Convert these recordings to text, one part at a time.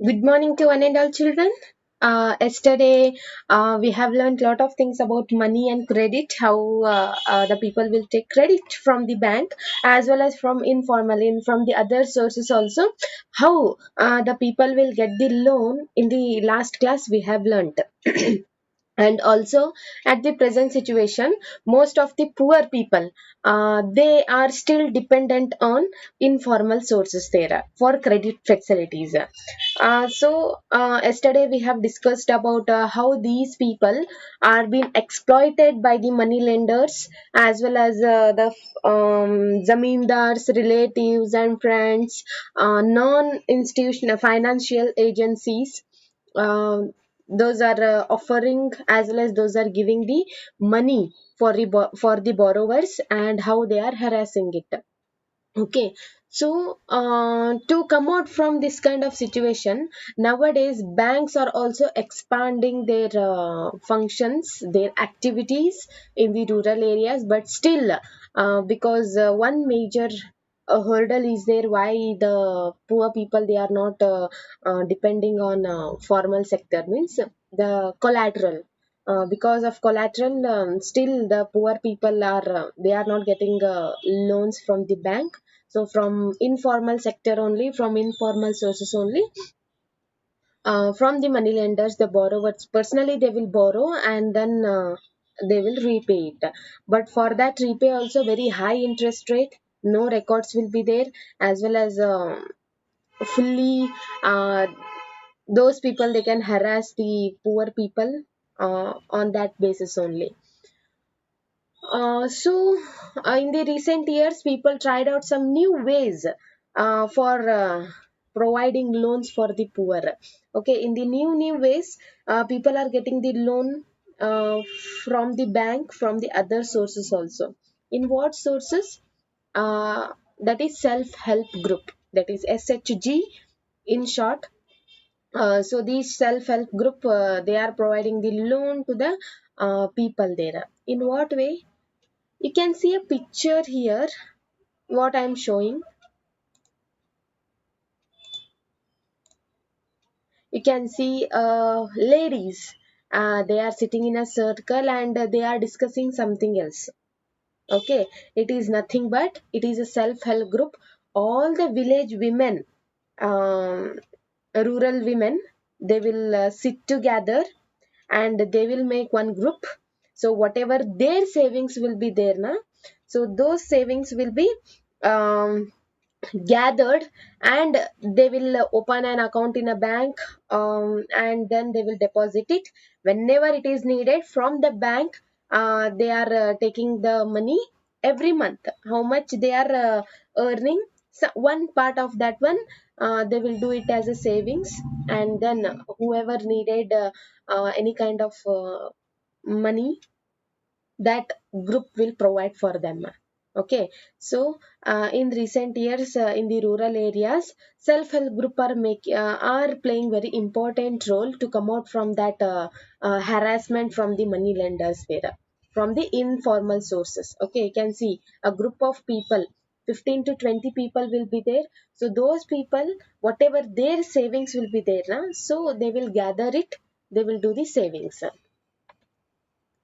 Good morning to one and all children. Yesterday, we have learned a lot of things about money and credit, how the people will take credit from the bank as well as from informal, in from the other sources also, how the people will get the loan. In the last class, we have learned. And also, at the present situation, most of the poor people, they are still dependent on informal sources there for credit facilities. Yesterday we have discussed about how these people are being exploited by the money lenders as well as the zamindars, relatives, and friends, non-institutional financial agencies. Uh, those are offering as well as those are giving the money for the borrowers, and how they are harassing it. Okay, so to come out from this kind of situation, nowadays banks are also expanding their functions, their activities in the rural areas, but still, because one major hurdle is there why the poor people they are not depending on formal sector, means the collateral. Because of collateral, still the poor people are they are not getting loans from the bank. So from informal sector only, from informal sources only, from the money lenders, the borrowers personally they will borrow, and then they will repay it. But for that repay also very high interest rate, no records will be there, as well as fully, uh, those people they can harass the poor people on that basis only. In the recent years, people tried out some new ways for providing loans for the poor. Okay, in the new ways, people are getting the loan from the bank, from the other sources also. In what sources? That is self-help group. That is SHG in short. So these self-help group, they are providing the loan to the people there. In what way? You can see a picture here, what I'm showing. You can see ladies. They are sitting in a circle, and they are discussing something else. Okay, it is nothing but it is a self-help group. All the village women, um, rural women, they will sit together, and they will make one group. So whatever their savings will be there now, so those savings will be um, gathered, and they will open an account in a bank, and then they will deposit it whenever it is needed from the bank. They are taking the money every month, how much they are earning. So one part of that one, they will do it as a savings, and then whoever needed any kind of money, that group will provide for them. Okay, so in recent years, in the rural areas, self-help group are playing very important role to come out from that harassment from the money lenders there, from the informal sources. Okay, you can see a group of people, 15 to 20 people will be there. So those people, whatever their savings will be there now, so they will gather it, they will do the savings.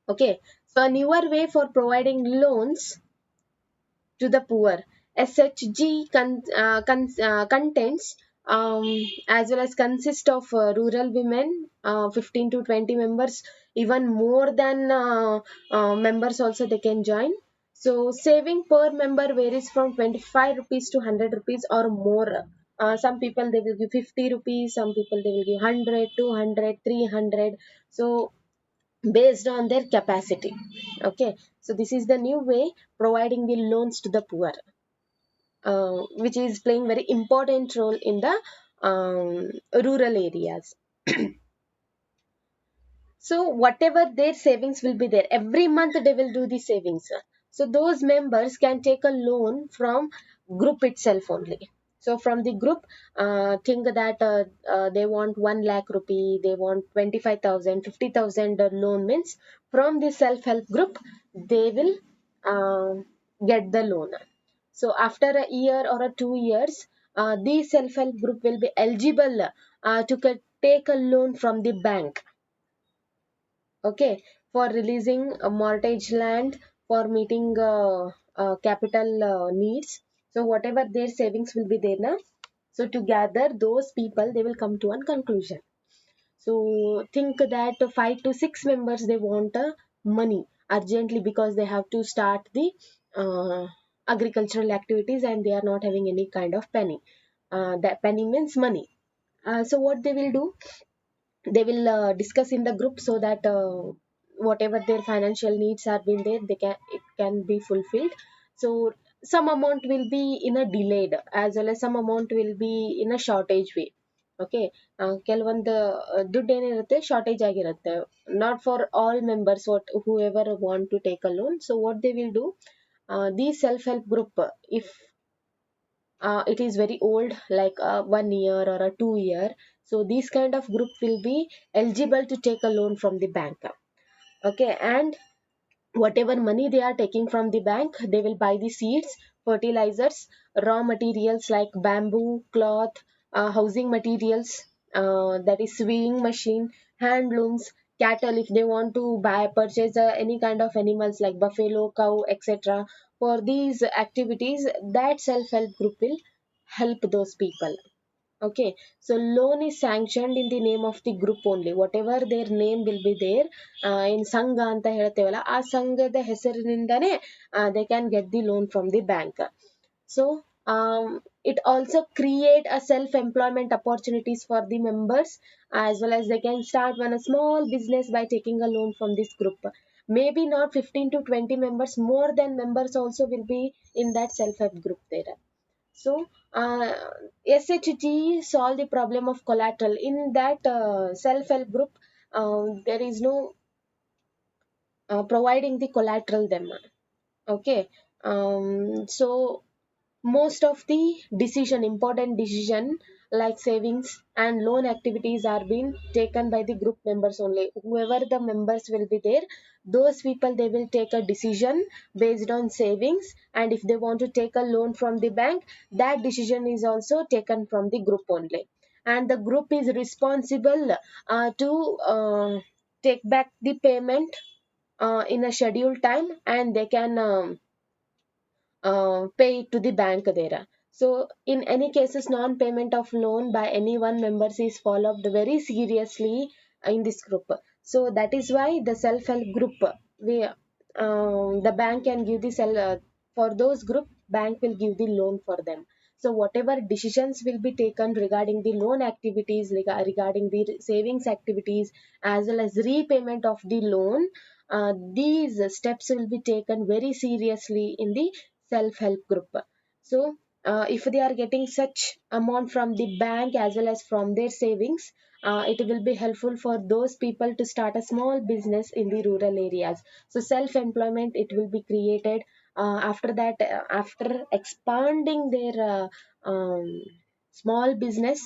Okay, so a newer way for providing loans to the poor. SHG contents, as well as consist of rural women, 15 to 20 members, even more than members also they can join. So saving per member varies from 25 rupees to 100 rupees or more. Some people they will give 50 rupees, some people they will give 100, 200, 300. So based on their capacity. Okay, so this is the new way providing the loans to the poor, which is playing very important role in the rural areas. So whatever their savings will be there, every month they will do the savings. So those members can take a loan from group itself only. So from the group, think that they want 1 lakh rupee, they want 25,000, 50,000 loan, means from the self-help group they will uh, get the loan. So after a year or a 2 years, these self-help group will be eligible to take a loan from the bank, okay, for releasing a mortgage land, for meeting capital needs. So whatever their savings will be there now, so together those people they will come to one conclusion. So think that 5 to 6 members they want money urgently because they have to start the uh, agricultural activities and they are not having any kind of penny. That penny means money. So what they will do, they will discuss in the group so that whatever their financial needs are being there, they can it can be fulfilled. So some amount will be in a delayed as well as some amount will be in a shortage way. Okay, ಕೆಲವೊಂದು ದುಡ್ಡು ಏನಿರುತ್ತೆ shortage ಆಗಿರುತ್ತೆ, not for all members what whoever want to take a loan. So what they will do, these self help group, if it is very old like 1 year or a 2 year, so this kind of group will be eligible to take a loan from the bank. Okay, and whatever money they are taking from the bank, they will buy the seeds, fertilizers, raw materials like bamboo, cloth, housing materials, that is sewing machine, handlooms, cattle if they want to buy purchase any kind of animals like buffalo, cow, etc. For these activities, that self help group will help those people. Okay, so loan is sanctioned in the name of the group only. Whatever their name will be there, in ಸಂಘ ಅಂತ ಹೇಳ್ತೇವಲ್ಲ ಆ ಸಂಘದ ಹೆಸರಿನಿಂದನೇ they can get the loan from the bank. So it also create a self employment opportunities for the members, as well as they can start one a small business by taking a loan from this group. Maybe not 15 to 20 members, more than members also will be in that self help group there. So SHG solve the problem of collateral. In that self-help group, there is no providing the collateral them. Okay, so most of the decision important decision like savings and loan activities are being taken by the group members only. Whoever the members will be there, those people they will take a decision based on savings, and if they want to take a loan from the bank, that decision is also taken from the group only. And the group is responsible to take back the payment in a scheduled time, and they can pay it to the bank there. So in any cases, non-payment of loan by any one members is followed very seriously in this group. So that is why the self-help group, we the bank can give the for those group, bank will give the loan for them. So whatever decisions will be taken regarding the loan activities, regarding the savings activities, as well as repayment of the loan, these steps will be taken very seriously in the self-help group. So if they are getting such amount from the bank as well as from their savings, it will be helpful for those people to start a small business in the rural areas. So self-employment it will be created. After that, after expanding their small business,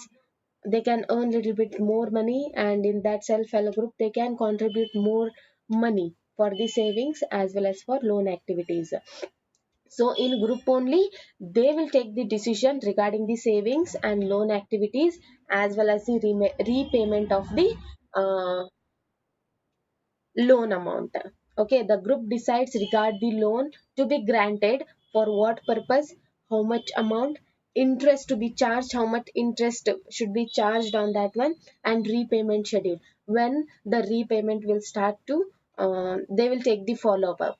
they can earn little bit more money, and in that self-help group they can contribute more money for the savings as well as for loan activities. So in group only, they will take the decision regarding the savings and loan activities as well as the repayment of the uh, loan amount. Okay, the group decides regard the loan to be granted, for what purpose, how much amount, interest to be charged, how much interest should be charged on that one, and repayment schedule. When the repayment will start to, they will take the follow up.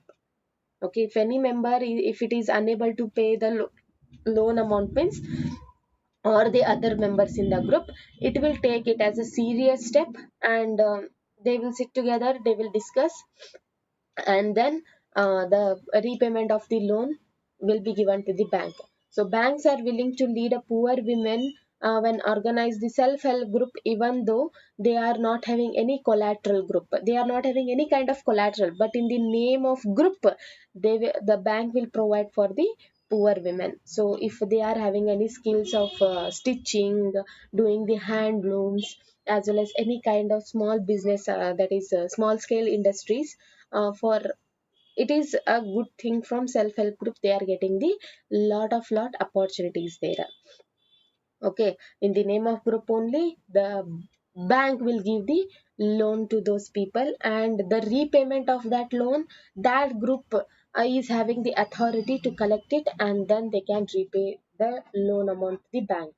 Okay, if any member if it is unable to pay the loan amount means, or the other members in the group, it will take it as a serious step, and they will sit together, they will discuss, and then the repayment of the loan will be given to the bank. So banks are willing to lead a poor women when organize the self-help group, even though they are not having any collateral group. They are not having any kind of collateral, but in the name of group, the bank will provide for the poor women. So if they are having any skills of stitching, doing the handlooms, as well as any kind of small business, that is small scale industries, for it is a good thing from self-help group, they are getting the lot opportunities there. Okay, in the name of group only, the bank will give the loan to those people, and the repayment of that loan, that group is having the authority to collect it, and then they can repay the loan amount to the bank.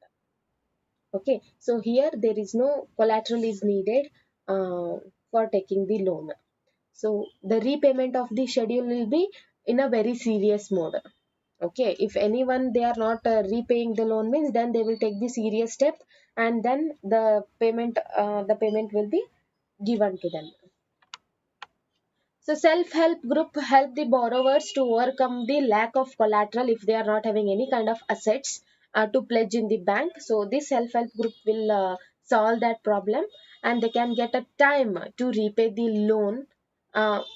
Okay, so here there is no collateral is needed for taking the loan. So the repayment of the schedule will be in a very serious mode. Okay, if anyone they are not repaying the loan means, then they will take the serious step, and then the payment will be given to them. So self-help group help the borrowers to overcome the lack of collateral if they are not having any kind of assets to pledge in the bank. So this self-help group will solve that problem, and they can get a time to repay the loan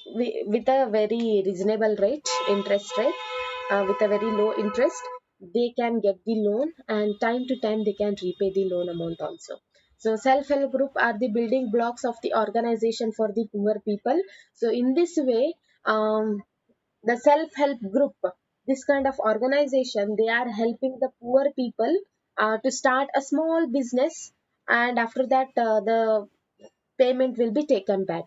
with a very reasonable rate, interest rate, with a very low interest. They can get the loan, and time to time they can repay the loan amount also. So self-help group are the building blocks of the organization for the poor people. So in this way, the self-help group, this kind of organization, they are helping the poor people to start a small business, and after that the payment will be taken back.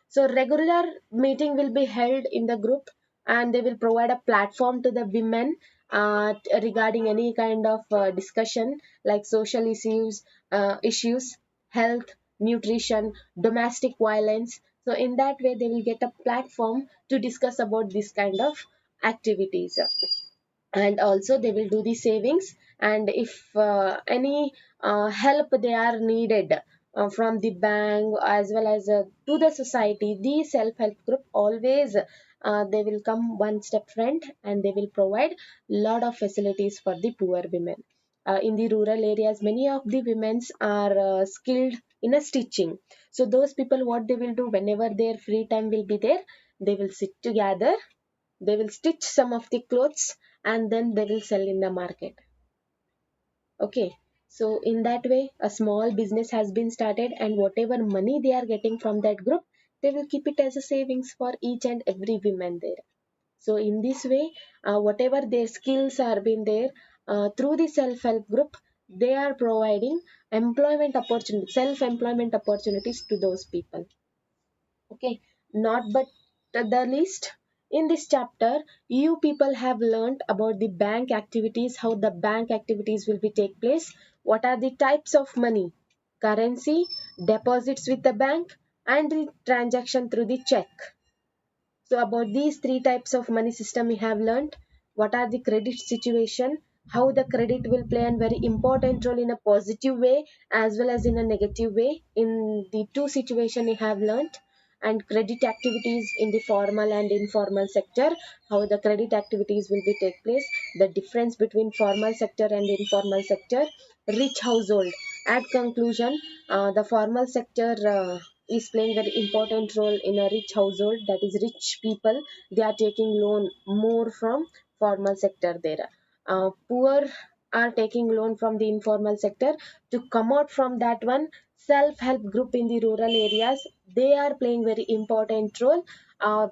So regular meeting will be held in the group, and they will provide a platform to the women regarding any kind of discussion like social issues, health, nutrition, domestic violence. So in that way, they will get a platform to discuss about this kind of activities, and also they will do the savings. And if any help they are needed from the bank as well as to the society, the self-help group always they will come one step front, and they will provide lot of facilities for the poor women. In the rural areas, many of the women are skilled in a stitching. So those people, what they will do whenever their free time will be there, they will sit together, they will stitch some of the clothes, and then they will sell in the market. Okay, so in that way a small business has been started, and whatever money they are getting from that group, they will keep it as a savings for each and every woman there. So in this way, whatever their skills are being there, through the self-help group, they are providing employment opportunities, self-employment opportunities to those people. Okay, not but the least, in this chapter you people have learned about the bank activities, how the bank activities will be take place, what are the types of money, currency, deposits with the bank, and the transaction through the check. So about these three types of money system we have learned. What are the credit situation? How the credit will play a very important role in a positive way as well as in a negative way. In the two situation we have learned, and credit activities in the formal and informal sector. How the credit activities will be take place. The difference between formal sector and informal sector. Rich household. At conclusion, the formal sector is playing very important role in a rich household, that is rich people, they are taking loan more from formal sector there. Poor are taking loan from the informal sector. To come out from that one, self-help group in the rural areas, they are playing very important role,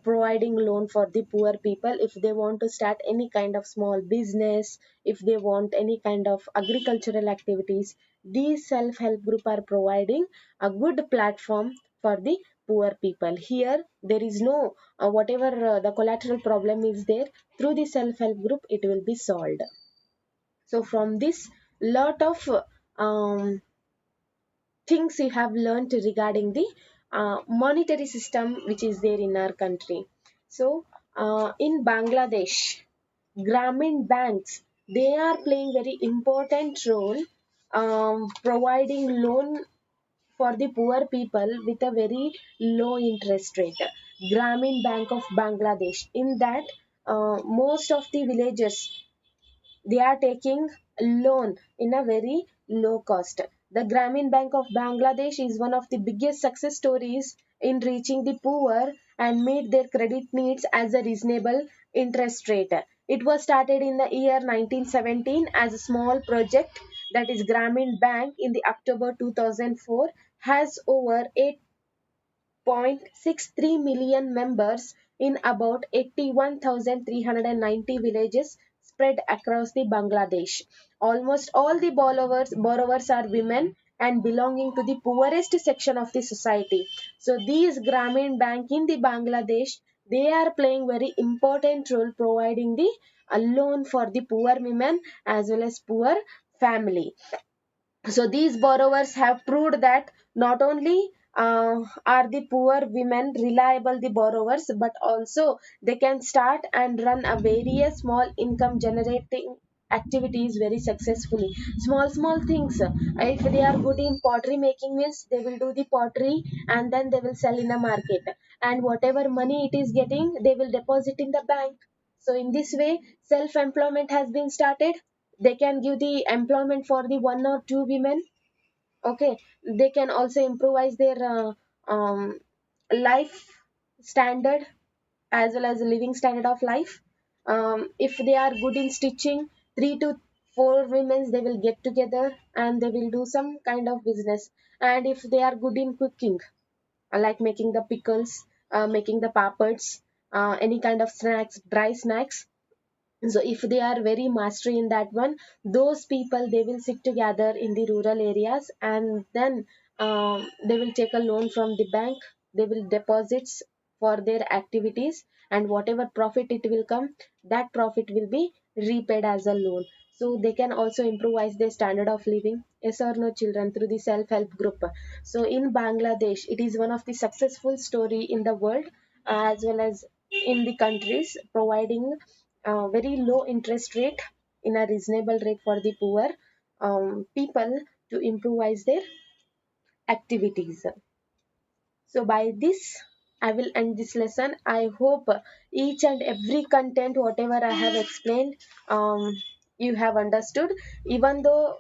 providing loan for the poor people if they want to start any kind of small business, if they want any kind of agricultural activities. These self-help group are providing a good platform for the poor people. Here there is no whatever the collateral problem is there, through the self-help group it will be solved. So from this, lot of things you have learned regarding the monetary system which is there in our country. So in Bangladesh, Grameen banks, they are playing very important role, providing loan for the poor people with a very low interest rate. Grameen Bank of Bangladesh. In that, most of the villages, they are taking loan in a very low cost. The Grameen Bank of Bangladesh is one of the biggest success stories in reaching the poor and meet their credit needs as a reasonable interest rate. It was started in the year 1917 as a small project, that is Grameen Bank in the October 2004 has over 8.63 million members in about 81,390 villages spread across the Bangladesh. Almost all the borrowers are women and belonging to the poorest section of the society. So these Grameen Bank in the Bangladesh, they are playing very important role providing the loan for the poor women as well as poor family. So these borrowers have proved that not only are the poor women reliable the borrowers, but also they can start and run a various small income generating activities very successfully. Small things, if they are good in pottery making means they will do the pottery and then they will sell in a market, and whatever money it is getting they will deposit in the bank. So in this way self employment has been started. They can give the employment for the one or two women. Okay, they can also improvise their life standard as well as the living standard of life. If they are good in stitching, three to four women they will get together and they will do some kind of business. And if they are good in cooking, like making the pickles, making the papads, any kind of snacks, dry snacks, so if they are very mastery in that one, those people they will sit together in the rural areas and then they will take a loan from the bank. They will deposits for their activities, and whatever profit it will come, that profit will be repaid as a loan. So they can also improvise their standard of living, yes or no children, through the self-help group. So in Bangladesh it is one of the successful story in the world, as well as in the countries, providing very low interest rate in a reasonable rate for the poor people to improvise their activities. So by this, I will end this lesson. I hope each and every content, whatever I have explained, you have understood. Even though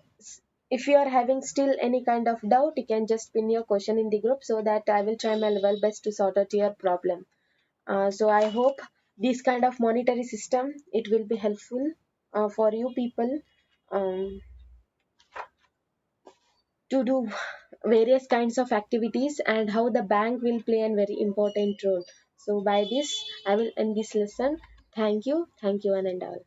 if you are having still any kind of doubt, you can just pin your question in the group so that I will try my level best to sort out your problem. So I hope this kind of monetary system it will be helpful for you people um, to do various kinds of activities, and how the bank will play a very important role. So by this I will end this lesson. Thank you one and all.